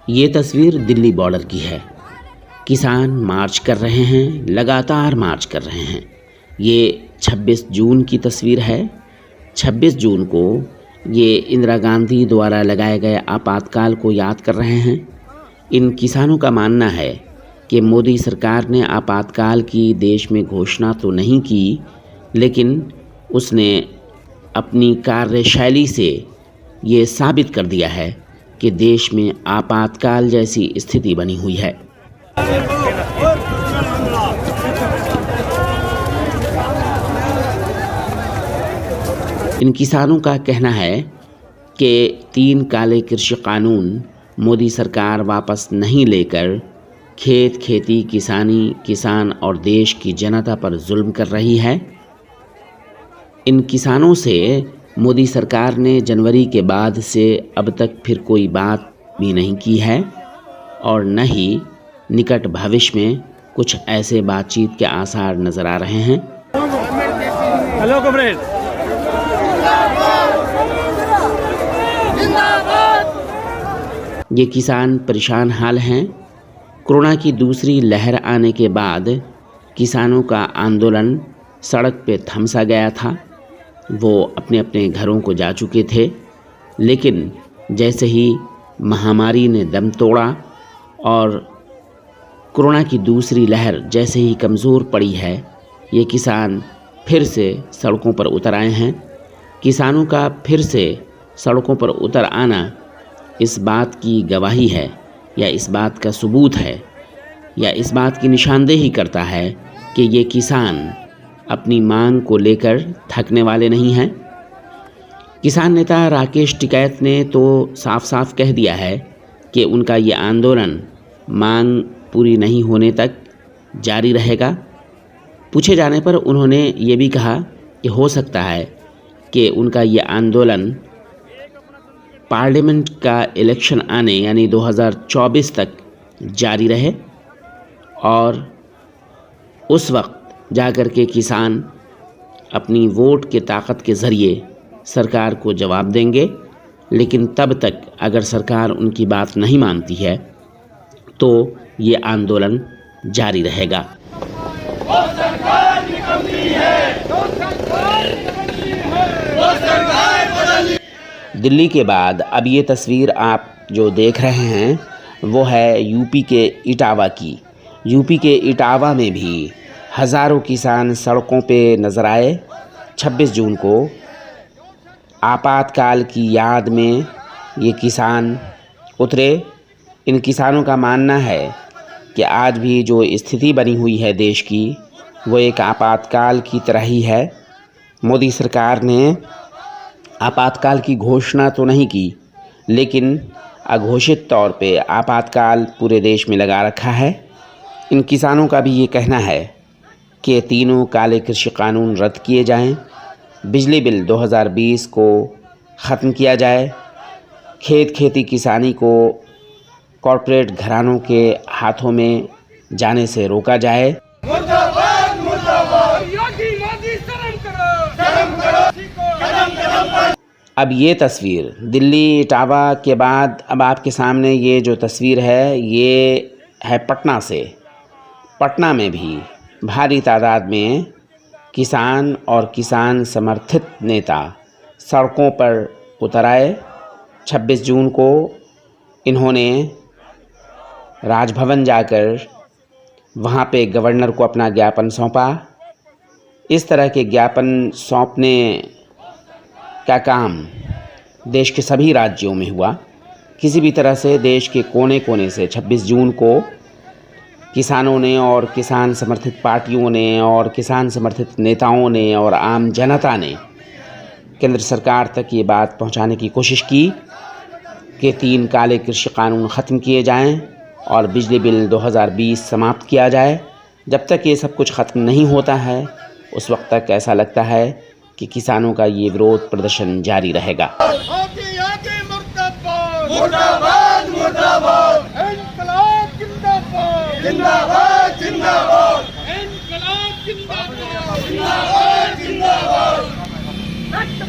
ये तस्वीर दिल्ली बॉर्डर की है। किसान मार्च कर रहे हैं, लगातार मार्च कर रहे हैं। ये 26 जून की तस्वीर है। 26 जून को ये इंदिरा गांधी द्वारा लगाए गए आपातकाल को याद कर रहे हैं। इन किसानों का मानना है कि मोदी सरकार ने आपातकाल की देश में घोषणा तो नहीं की, लेकिन उसने अपनी कार्यशैली से ये साबित कर दिया है कि देश में आपातकाल जैसी स्थिति बनी हुई है। इन किसानों का कहना है कि 3 काले कृषि कानून मोदी सरकार वापस नहीं लेकर खेत, खेती, किसानी, किसान और देश की जनता पर जुल्म कर रही है। इन किसानों से मोदी सरकार ने जनवरी के बाद से अब तक फिर कोई बात भी नहीं की है और न ही निकट भविष्य में कुछ ऐसे बातचीत के आसार नजर आ रहे हैं। हेलो कॉमरेड, ये किसान परेशान हाल हैं। कोरोना की दूसरी लहर आने के बाद किसानों का आंदोलन सड़क पे थम सा गया था। वो अपने अपने घरों को जा चुके थे, लेकिन जैसे ही महामारी ने दम तोड़ा और कोरोना की दूसरी लहर जैसे ही कमज़ोर पड़ी है, ये किसान फिर से सड़कों पर उतर आए हैं। किसानों का फिर से सड़कों पर उतर आना इस बात की गवाही है या इस बात का सबूत है या इस बात की निशानदेही करता है कि ये किसान अपनी मांग को लेकर थकने वाले नहीं हैं। किसान नेता राकेश टिकैत ने तो साफ साफ कह दिया है कि उनका ये आंदोलन मांग पूरी नहीं होने तक जारी रहेगा। पूछे जाने पर उन्होंने ये भी कहा कि हो सकता है कि उनका ये आंदोलन पार्लियामेंट का इलेक्शन आने यानी 2024 तक जारी रहे और उस वक्त जाकर के किसान अपनी वोट के ताकत के ज़रिए सरकार को जवाब देंगे। लेकिन तब तक अगर सरकार उनकी बात नहीं मानती है तो ये आंदोलन जारी रहेगा। दिल्ली के बाद अब ये तस्वीर आप जो देख रहे हैं वो है यूपी के इटावा की। यूपी के इटावा में भी हज़ारों किसान सड़कों पे नज़र आए। 26 जून को आपातकाल की याद में ये किसान उतरे। इन किसानों का मानना है कि आज भी जो स्थिति बनी हुई है देश की, वो एक आपातकाल की तरह ही है। मोदी सरकार ने आपातकाल की घोषणा तो नहीं की, लेकिन अघोषित तौर पे आपातकाल पूरे देश में लगा रखा है। इन किसानों का भी ये कहना है कि 3 काले कृषि कानून रद्द किए जाएं, बिजली बिल 2020 को ख़त्म किया जाए, खेत खेती किसानी को कॉरपोरेट घरानों के हाथों में जाने से रोका जाए। मुर्दाबाद मुर्दाबाद, योगी मोदी शर्म करो। अब ये तस्वीर दिल्ली इटावा के बाद अब आपके सामने ये जो तस्वीर है ये है पटना से। पटना में भी भारी तादाद में किसान और किसान समर्थित नेता सड़कों पर उतर आए। 26 जून को इन्होंने राजभवन जाकर वहाँ पे गवर्नर को अपना ज्ञापन सौंपा। इस तरह के ज्ञापन सौंपने का काम देश के सभी राज्यों में हुआ। किसी भी तरह से देश के कोने कोने से 26 जून को किसानों ने और किसान समर्थित पार्टियों ने और किसान समर्थित नेताओं ने और आम जनता ने केंद्र सरकार तक ये बात पहुंचाने की कोशिश की कि 3 काले कृषि कानून ख़त्म किए जाएं और बिजली बिल 2020 समाप्त किया जाए। जब तक ये सब कुछ ख़त्म नहीं होता है उस वक्त तक ऐसा लगता है कि किसानों का ये विरोध प्रदर्शन जारी रहेगा। मुर्दाबाद मुर्दाबाद, इंकलाब जिंदाबाद जिंदाबाद जिंदाबाद, इंकलाब जिंदाबाद जिंदाबाद।